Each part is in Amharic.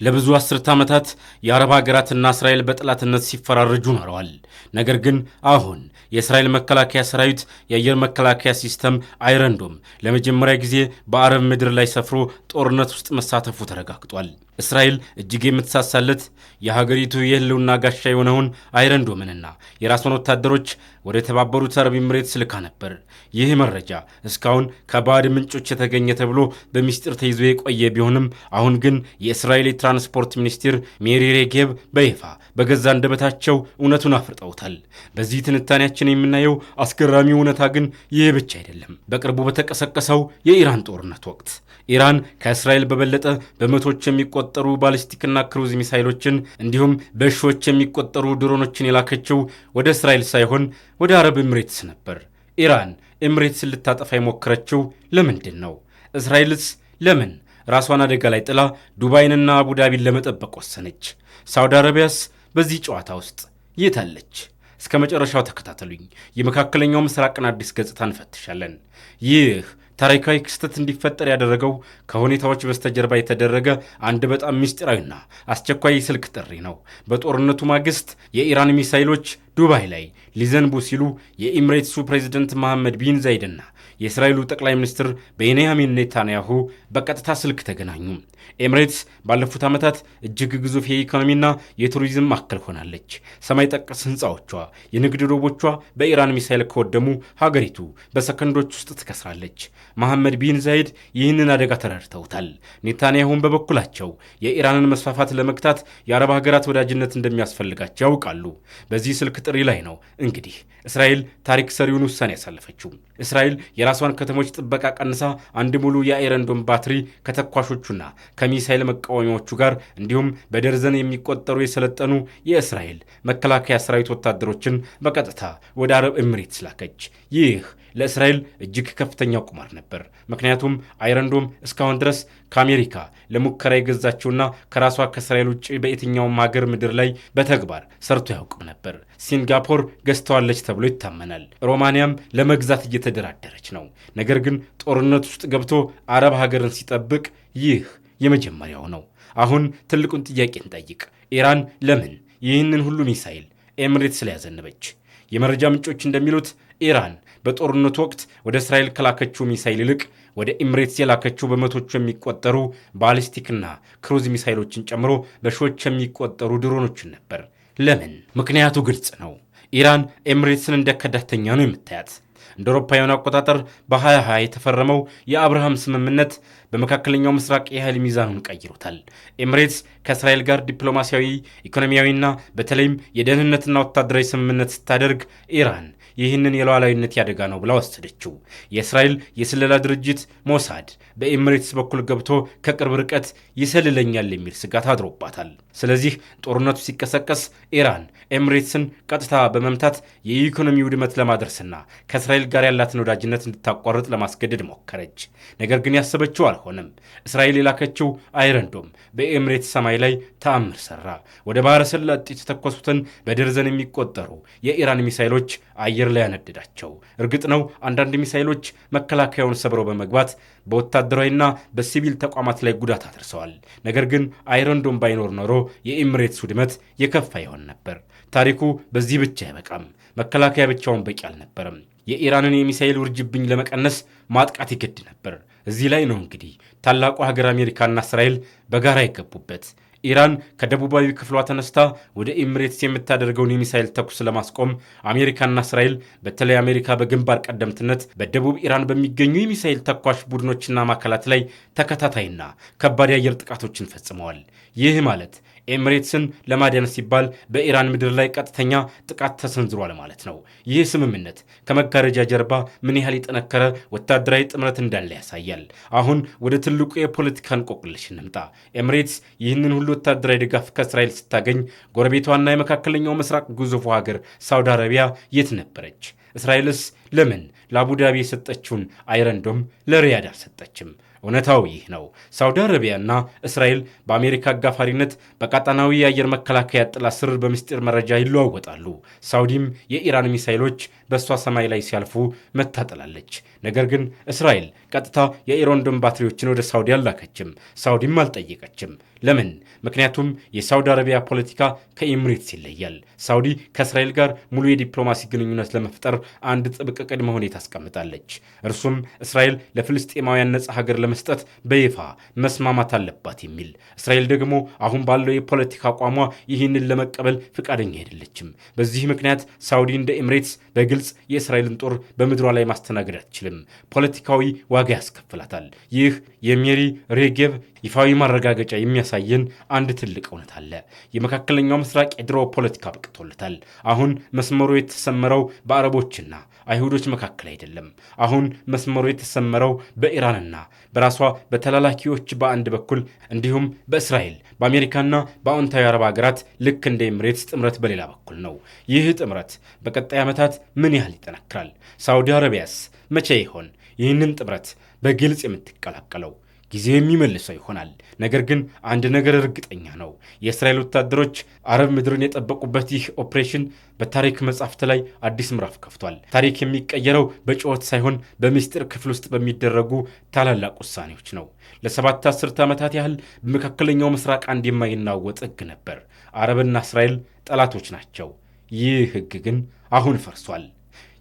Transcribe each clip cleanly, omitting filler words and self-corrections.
ለብዙ አስርተ ዓመታት የአረብ ሀገራትና እስራኤል በጠላትነት ሲፈራረጁ ኖረዋል። ነገር ግን አሁን የእስራኤል መከላከያ ሰራዊት የአየር መከላከያ ሲስተም አይረን ዶም ለመጀመሪያ ጊዜ በአረብ ምድር ላይ ሰፍሮ ጦርነት ውስጥ መሳተፉ ተረጋግጧል። እስራኤል እጅግ የምትሳሳለት የሀገሪቱ የህልውና ጋሻ የሆነውን አይረን ዶምንና የራሷን ወታደሮች ወደ ተባበሩት አረብ ኤምሬትስ ልካ ነበር። ይህ መረጃ እስካሁን ከባዕድ ምንጮች የተገኘ ተብሎ በሚስጥር ተይዞ የቆየ ቢሆንም አሁን ግን የእስራኤል የትራንስፖርት ሚኒስትር ሚሪ ሬጌቭ በይፋ በገዛ አንደበታቸው እውነቱን አፍርጠውታል። በዚህ ትንታኔያችን የምናየው አስገራሚ እውነታ ግን ይህ ብቻ አይደለም። በቅርቡ በተቀሰቀሰው የኢራን ጦርነት ወቅት ኢራን ከእስራኤል በበለጠ በመቶዎች የሚቆጠሩ ባሊስቲክና ክሩዝ ሚሳይሎችን እንዲሁም በሺዎች የሚቆጠሩ ድሮኖችን የላከችው ወደ እስራኤል ሳይሆን ወደ አረብ ኤምሬትስ ነበር። ኢራን ኤምሬትስን ልታጠፋ የሞከረችው ለምንድን ነው? እስራኤልስ ለምን ራሷን አደጋ ላይ ጥላ ዱባይንና አቡዳቢን ለመጠበቅ ወሰነች? ሳውዲ አረቢያስ በዚህ ጨዋታ ውስጥ የታለች? እስከ መጨረሻው ተከታተሉኝ። የመካከለኛው ምስራቅን አዲስ ገጽታ እንፈትሻለን። ይህ ታሪካዊ ክስተት እንዲፈጠር ያደረገው ከሁኔታዎች በስተጀርባ የተደረገ አንድ በጣም ምስጢራዊና አስቸኳይ ስልክ ጥሪ ነው። በጦርነቱ ማግስት የኢራን ሚሳይሎች ዱባይ ላይ ሊዘንቡ ሲሉ የኤምሬትሱ ፕሬዝደንት መሐመድ ቢን ዛይድና የእስራኤሉ ጠቅላይ ሚኒስትር ቤንያሚን ኔታንያሁ በቀጥታ ስልክ ተገናኙ። ኤምሬትስ ባለፉት ዓመታት እጅግ ግዙፍ የኢኮኖሚና የቱሪዝም ማዕከል ሆናለች። ሰማይ ጠቀስ ህንፃዎቿ፣ የንግድ ሮቦቿ በኢራን ሚሳይል ከወደሙ ሀገሪቱ በሰከንዶች ውስጥ ትከስራለች። መሐመድ ቢን ዛይድ ይህንን አደጋ ተረድተውታል። ኔታንያሁን በበኩላቸው የኢራንን መስፋፋት ለመግታት የአረብ ሀገራት ወዳጅነት እንደሚያስፈልጋቸው ያውቃሉ። በዚህ ስልክ ጥሪ ላይ ነው እንግዲህ እስራኤል ታሪክ ሰሪውን ውሳኔ ያሳለፈችው። እስራኤል የራሷን ከተሞች ጥበቃ ቀንሳ አንድ ሙሉ የአይረን ዶም ባትሪ ከተኳሾቹና ከሚሳይል መቃወሚያዎቹ ጋር እንዲሁም በደርዘን የሚቆጠሩ የሰለጠኑ የእስራኤል መከላከያ ሰራዊት ወታደሮችን በቀጥታ ወደ አረብ ኤምሬትስ ላከች። ይህ ለእስራኤል እጅግ ከፍተኛ ቁማር ነበር። ምክንያቱም አይረን ዶም እስካሁን ድረስ ከአሜሪካ ለሙከራ የገዛችውና ከራሷ ከእስራኤል ውጭ በየትኛውም ሀገር ምድር ላይ በተግባር ሰርቶ ያውቅም ነበር። ሲንጋፖር ገዝተዋለች ተብሎ ይታመናል። ሮማንያም ለመግዛት እየተደራደረች ነው። ነገር ግን ጦርነት ውስጥ ገብቶ አረብ ሀገርን ሲጠብቅ ይህ የመጀመሪያው ነው። አሁን ትልቁን ጥያቄ እንጠይቅ። ኢራን ለምን ይህንን ሁሉ ሚሳይል ኤምሬትስ ላይ ያዘነበች? የመረጃ ምንጮች እንደሚሉት ኢራን በጦርነቱ ወቅት ወደ እስራኤል ከላከችው ሚሳይል ይልቅ ወደ ኤምሬትስ የላከችው በመቶች የሚቆጠሩ ባሊስቲክና ክሩዝ ሚሳይሎችን ጨምሮ በሺዎች የሚቆጠሩ ድሮኖችን ነበር። ለምን? ምክንያቱ ግልጽ ነው። ኢራን ኤምሬትስን እንደ ከዳተኛ ነው የምታያት። እንደ አውሮፓውያኑ አቆጣጠር በ2020 የተፈረመው የአብርሃም ስምምነት በመካከለኛው ምስራቅ የኃይል ሚዛኑን ቀይሮታል። ኤምሬትስ ከእስራኤል ጋር ዲፕሎማሲያዊ፣ ኢኮኖሚያዊና በተለይም የደህንነትና ወታደራዊ ስምምነት ስታደርግ ኢራን ይህንን የሉዓላዊነት ያደጋ ነው ብላ ወሰደችው። የእስራኤል የስለላ ድርጅት ሞሳድ በኤምሬትስ በኩል ገብቶ ከቅርብ ርቀት ይሰልለኛል የሚል ስጋት አድሮባታል። ስለዚህ ጦርነቱ ሲቀሰቀስ ኢራን ኤምሬትስን ቀጥታ በመምታት የኢኮኖሚ ውድመት ለማድረስና ከእስራኤል ጋር ያላትን ወዳጅነት እንድታቋርጥ ለማስገደድ ሞከረች። ነገር ግን ያሰበችው አልሆነም። እስራኤል የላከችው አይረን ዶም በኤምሬትስ ሰማይ ላይ ተአምር ሰራ። ወደ ባህረ ሰላጤ የተተኮሱትን በደርዘን የሚቆጠሩ የኢራን ሚሳይሎች አየር ላይ ያነደዳቸው። እርግጥ ነው አንዳንድ ሚሳይሎች መከላከያውን ሰብረው በመግባት በወታደራዊና በሲቪል ተቋማት ላይ ጉዳት አድርሰዋል። ነገር ግን አይረን ዶም ባይኖር ኖሮ የኤምሬትስ ውድመት የከፋ ይሆን ነበር። ታሪኩ በዚህ ብቻ አይበቃም። መከላከያ ብቻውን በቂ አልነበረም። የኢራንን የሚሳይል ውርጅብኝ ለመቀነስ ማጥቃት ይገድ ነበር። እዚህ ላይ ነው እንግዲህ ታላቁ ሀገር አሜሪካና እስራኤል በጋራ የገቡበት። ኢራን ከደቡባዊ ክፍሏ ተነስታ ወደ ኤምሬትስ የምታደርገውን የሚሳይል ተኩስ ለማስቆም አሜሪካና እስራኤል በተለይ አሜሪካ በግንባር ቀደምትነት በደቡብ ኢራን በሚገኙ የሚሳይል ተኳሽ ቡድኖችና ማዕከላት ላይ ተከታታይና ከባድ የአየር ጥቃቶችን ፈጽመዋል። ይህ ማለት ኤምሬትስን ለማዳን ሲባል በኢራን ምድር ላይ ቀጥተኛ ጥቃት ተሰንዝሯል ማለት ነው። ይህ ስምምነት ከመጋረጃ ጀርባ ምን ያህል የጠነከረ ወታደራዊ ጥምረት እንዳለ ያሳያል። አሁን ወደ ትልቁ የፖለቲካ እንቆቅልሽ እንምጣ። ኤምሬትስ ይህንን ሁሉ ወታደራዊ ድጋፍ ከእስራኤል ስታገኝ ጎረቤቷና የመካከለኛው ምስራቅ ግዙፉ ሀገር ሳውዲ አረቢያ የት ነበረች? እስራኤልስ ለምን ለአቡዳቢ የሰጠችውን አይረን ዶም ለሪያድ አልሰጠችም? እውነታው ይህ ነው። ሳውዲ አረቢያና እስራኤል በአሜሪካ አጋፋሪነት በቀጣናዊ የአየር መከላከያ ጥላ ስር በምስጢር መረጃ ይለዋወጣሉ። ሳውዲም የኢራን ሚሳይሎች በእሷ ሰማይ ላይ ሲያልፉ መታጠላለች። ነገር ግን እስራኤል ቀጥታ የኢራን ባትሪዎችን ወደ ሳውዲ አላከችም። ሳውዲም አልጠየቀችም። ለምን? ምክንያቱም የሳውዲ አረቢያ ፖለቲካ ከኤምሬትስ ይለያል። ሳውዲ ከእስራኤል ጋር ሙሉ የዲፕሎማሲ ግንኙነት ለመፍጠር አንድ ጥብቅ ቅድመ ሁኔታ አስቀምጣለች። እርሱም እስራኤል ለፍልስጤማውያን ነጻ ሀገር ለመስጠት በይፋ መስማማት አለባት የሚል። እስራኤል ደግሞ አሁን ባለው የፖለቲካ አቋሟ ይህንን ለመቀበል ፍቃደኛ አይደለችም። በዚህ ምክንያት ሳውዲ እንደ ኤምሬትስ በግልጽ የእስራኤልን ጦር በምድሯ ላይ ማስተናገድ አትችልም። ፖለቲካዊ ዋጋ ያስከፍላታል። ይህ የሜሪ ሬጌቭ ይፋዊ ማረጋገጫ የሚያሳየን አንድ ትልቅ እውነት አለ። የመካከለኛው ምስራቅ የድሮ ፖለቲካ በቅቶለታል። አሁን መስመሩ የተሰመረው በአረቦችና አይሁዶች መካከል አይደለም። አሁን መስመሩ የተሰመረው በኢራንና በራሷ በተላላኪዎች በአንድ በኩል እንዲሁም በእስራኤል በአሜሪካና በአዎንታዊ አረብ ሀገራት ልክ እንደ ኤምሬትስ ጥምረት በሌላ በኩል ነው። ይህ ጥምረት በቀጣይ ዓመታት ምን ያህል ይጠነክራል? ሳውዲ አረቢያስ መቼ ይሆን ይህንን ጥምረት በግልጽ የምትቀላቀለው? ጊዜው የሚመልሰው ይሆናል። ነገር ግን አንድ ነገር እርግጠኛ ነው። የእስራኤል ወታደሮች አረብ ምድርን የጠበቁበት ይህ ኦፕሬሽን በታሪክ መጻሕፍት ላይ አዲስ ምዕራፍ ከፍቷል። ታሪክ የሚቀየረው በጩኸት ሳይሆን በምስጢር ክፍል ውስጥ በሚደረጉ ታላላቅ ውሳኔዎች ነው። ለ7 አስርተ ዓመታት ያህል በመካከለኛው ምስራቅ አንድ የማይናወጥ ሕግ ነበር። አረብና እስራኤል ጠላቶች ናቸው። ይህ ሕግ ግን አሁን ፈርሷል።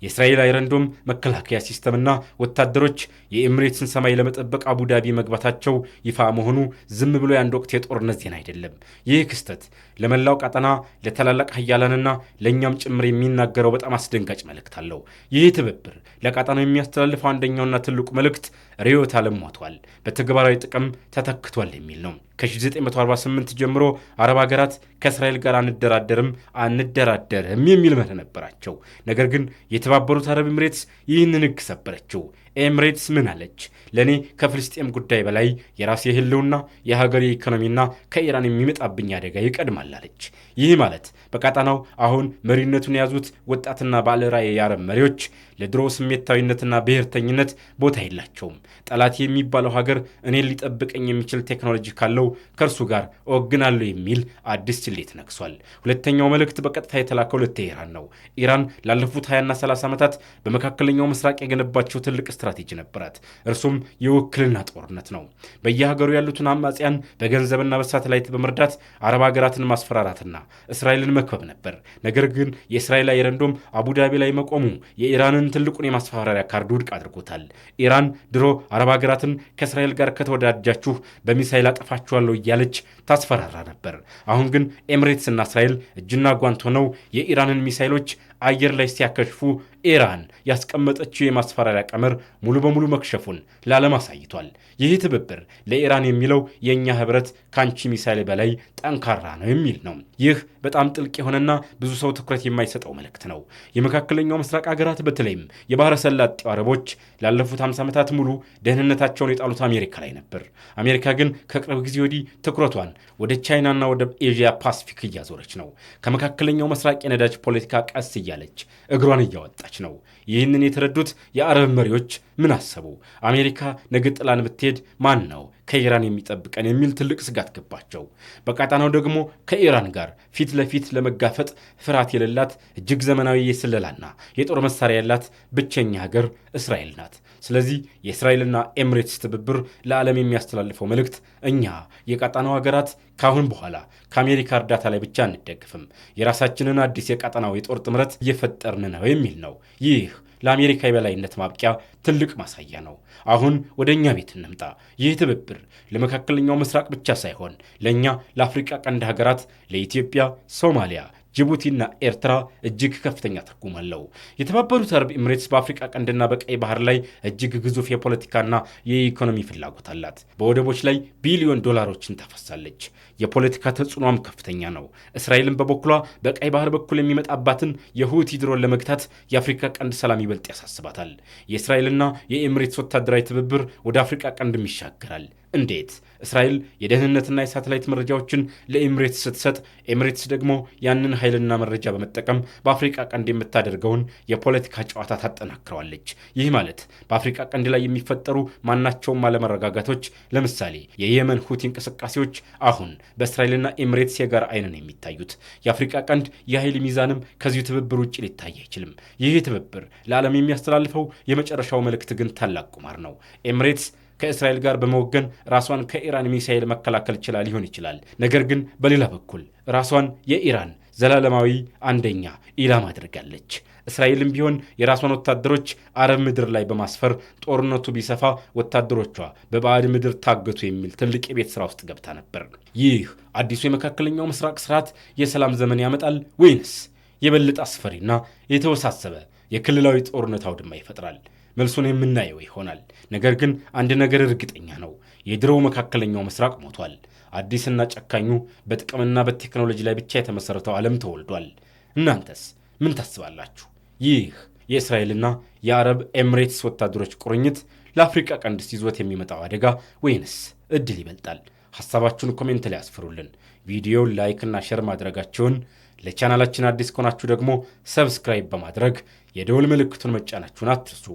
የእስራኤል አይረንዶም መከላከያ ሲስተምና ወታደሮች የኤምሬትስን ሰማይ ለመጠበቅ አቡዳቢ መግባታቸው ይፋ መሆኑ ዝም ብሎ የአንድ ወቅት የጦርነት ዜና አይደለም። ይህ ክስተት ለመላው ቀጠና፣ ለታላላቅ ሀያላንና ለእኛም ጭምር የሚናገረው በጣም አስደንጋጭ መልእክት አለው። ይህ ትብብር ለቀጠናው የሚያስተላልፈው አንደኛውና ትልቁ መልእክት ርዕዮተ ዓለም ሞቷል፣ በተግባራዊ ጥቅም ተተክቷል የሚል ነው። ከ1948 ጀምሮ አረብ ሀገራት ከእስራኤል ጋር አንደራደርም የሚል መርህ ነበራቸው። ነገር ግን የተባበሩት አረብ ኤምሬትስ ይህንን ሕግ ሰበረችው። ኤምሬትስ ምን አለች? ለእኔ ከፍልስጤም ጉዳይ በላይ የራሴ ህልውና፣ የሀገሬ ኢኮኖሚና ከኢራን የሚመጣብኝ አደጋ ይቀድማል አለች። ይህ ማለት በቀጣናው አሁን መሪነቱን የያዙት ወጣትና ባለራዕይ የአረብ መሪዎች ለድሮ ስሜታዊነትና ብሔርተኝነት ቦታ የላቸውም። ጠላት የሚባለው ሀገር እኔን ሊጠብቀኝ የሚችል ቴክኖሎጂ ካለው ከእርሱ ጋር እወግናለሁ የሚል አዲስ ስሌት ነግሷል። ሁለተኛው መልእክት በቀጥታ የተላከው ለቴሄራን ነው። ኢራን ላለፉት 20ና 30 ዓመታት በመካከለኛው ምስራቅ የገነባቸው ትልቅ ስትራቴጂ ነበራት። እርሱም የውክልና ጦርነት ነው። በየሀገሩ ያሉትን አማጽያን በገንዘብና በሳተላይት በመርዳት አረብ ሀገራትን ማስፈራራትና እስራኤልን መክበብ ነበር። ነገር ግን የእስራኤል አይረንዶም አቡዳቢ ላይ መቆሙ የኢራንን ትልቁን የማስፈራሪያ ካርድ ውድቅ አድርጎታል። ኢራን ድሮ አረብ ሀገራትን ከእስራኤል ጋር ከተወዳጃችሁ በሚሳይል አጠፋችኋለሁ እያለች ታስፈራራ ነበር። አሁን ግን ኤምሬትስና እስራኤል እጅና ጓንት ሆነው የኢራንን ሚሳይሎች አየር ላይ ሲያከሽፉ ኢራን ያስቀመጠችው የማስፈራሪያ ቀመር ሙሉ በሙሉ መክሸፉን ለዓለም አሳይቷል። ይህ ትብብር ለኢራን የሚለው የእኛ ህብረት ከአንቺ ሚሳይል በላይ ጠንካራ ነው የሚል ነው። ይህ በጣም ጥልቅ የሆነና ብዙ ሰው ትኩረት የማይሰጠው መልእክት ነው። የመካከለኛው ምስራቅ ሀገራት በተለይም የባህረ ሰላጤው አረቦች ላለፉት 50 ዓመታት ሙሉ ደህንነታቸውን የጣሉት አሜሪካ ላይ ነበር። አሜሪካ ግን ከቅርብ ጊዜ ወዲህ ትኩረቷን ወደ ቻይናና ወደ ኤዥያ ፓሲፊክ እያዞረች ነው። ከመካከለኛው ምስራቅ የነዳጅ ፖለቲካ ቀስ እያለች እግሯን እያወጣች ነው። ይህንን የተረዱት የአረብ መሪዎች ምን አሰቡ? አሜሪካ ነገ ጥላን ብትሄድ ማን ነው ከኢራን የሚጠብቀን የሚል ትልቅ ስጋት ገባቸው። በቀጣናው ደግሞ ከኢራን ጋር ፊት ለፊት ለመጋፈጥ ፍርሃት የሌላት እጅግ ዘመናዊ የስለላና የጦር መሳሪያ ያላት ብቸኛ ሀገር እስራኤል ናት። ስለዚህ የእስራኤልና ኤምሬትስ ትብብር ለዓለም የሚያስተላልፈው መልእክት እኛ የቀጣናው ሀገራት ካሁን በኋላ ከአሜሪካ እርዳታ ላይ ብቻ አንደግፍም፣ የራሳችንን አዲስ የቀጣናው የጦር ጥምረት እየፈጠርን ነው የሚል ነው። ይህ ለአሜሪካ የበላይነት ማብቂያ ትልቅ ማሳያ ነው። አሁን ወደ እኛ ቤት እንምጣ። ይህ ትብብር ለመካከለኛው ምስራቅ ብቻ ሳይሆን ለእኛ ለአፍሪካ ቀንድ ሀገራት፣ ለኢትዮጵያ፣ ሶማሊያ፣ ጅቡቲና ኤርትራ እጅግ ከፍተኛ ትርጉም አለው። የተባበሩት አረብ ኤምሬትስ በአፍሪካ ቀንድና በቀይ ባህር ላይ እጅግ ግዙፍ የፖለቲካና የኢኮኖሚ ፍላጎት አላት። በወደቦች ላይ ቢሊዮን ዶላሮችን ታፈሳለች። የፖለቲካ ተጽዕኖም ከፍተኛ ነው። እስራኤልን በበኩሏ በቀይ ባህር በኩል የሚመጣባትን የሁቲ ድሮን ለመግታት የአፍሪካ ቀንድ ሰላም ይበልጥ ያሳስባታል። የእስራኤልና የኤምሬትስ ወታደራዊ ትብብር ወደ አፍሪካ ቀንድም ይሻገራል። እንዴት? እስራኤል የደህንነትና የሳተላይት መረጃዎችን ለኤምሬትስ ስትሰጥ ኤምሬትስ ደግሞ ያንን ኃይልና መረጃ በመጠቀም በአፍሪካ ቀንድ የምታደርገውን የፖለቲካ ጨዋታ ታጠናክረዋለች። ይህ ማለት በአፍሪካ ቀንድ ላይ የሚፈጠሩ ማናቸውም አለመረጋጋቶች፣ ለምሳሌ የየመን ሁቲ እንቅስቃሴዎች አሁን በእስራኤልና ኤምሬትስ የጋራ አይን ነው የሚታዩት። የአፍሪካ ቀንድ የኃይል ሚዛንም ከዚሁ ትብብር ውጭ ሊታይ አይችልም። ይህ ትብብር ለዓለም የሚያስተላልፈው የመጨረሻው መልእክት ግን ታላቅ ቁማር ነው። ኤምሬትስ ከእስራኤል ጋር በመወገን ራሷን ከኢራን ሚሳኤል መከላከል ችላ ሊሆን ይችላል። ነገር ግን በሌላ በኩል ራሷን የኢራን ዘላለማዊ አንደኛ ኢላማ አድርጋለች። እስራኤልም ቢሆን የራሷን ወታደሮች አረብ ምድር ላይ በማስፈር ጦርነቱ ቢሰፋ ወታደሮቿ በባዕድ ምድር ታገቱ የሚል ትልቅ የቤት ስራ ውስጥ ገብታ ነበር። ይህ አዲሱ የመካከለኛው ምስራቅ ስርዓት የሰላም ዘመን ያመጣል ወይንስ የበለጠ አስፈሪና የተወሳሰበ የክልላዊ ጦርነት አውድማ ይፈጥራል? መልሱን የምናየው ይሆናል። ነገር ግን አንድ ነገር እርግጠኛ ነው። የድሮው መካከለኛው ምስራቅ ሞቷል። አዲስና ጨካኙ በጥቅምና በቴክኖሎጂ ላይ ብቻ የተመሰረተው ዓለም ተወልዷል። እናንተስ ምን ታስባላችሁ? ይህ የእስራኤልና የአረብ ኤምሬትስ ወታደሮች ቁርኝት ለአፍሪካ ቀንድ ይዞት የሚመጣው አደጋ ወይንስ እድል ይበልጣል? ሐሳባችሁን ኮሜንት ላይ አስፍሩልን። ቪዲዮውን ላይክ እና ሼር ማድረጋችሁን፣ ለቻናላችን አዲስ ከሆናችሁ ደግሞ ሰብስክራይብ በማድረግ የደወል ምልክቱን መጫናችሁን አትርሱ።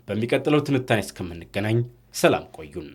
በሚቀጥለው ትንታኔ እስከምንገናኝ ሰላም ቆዩን።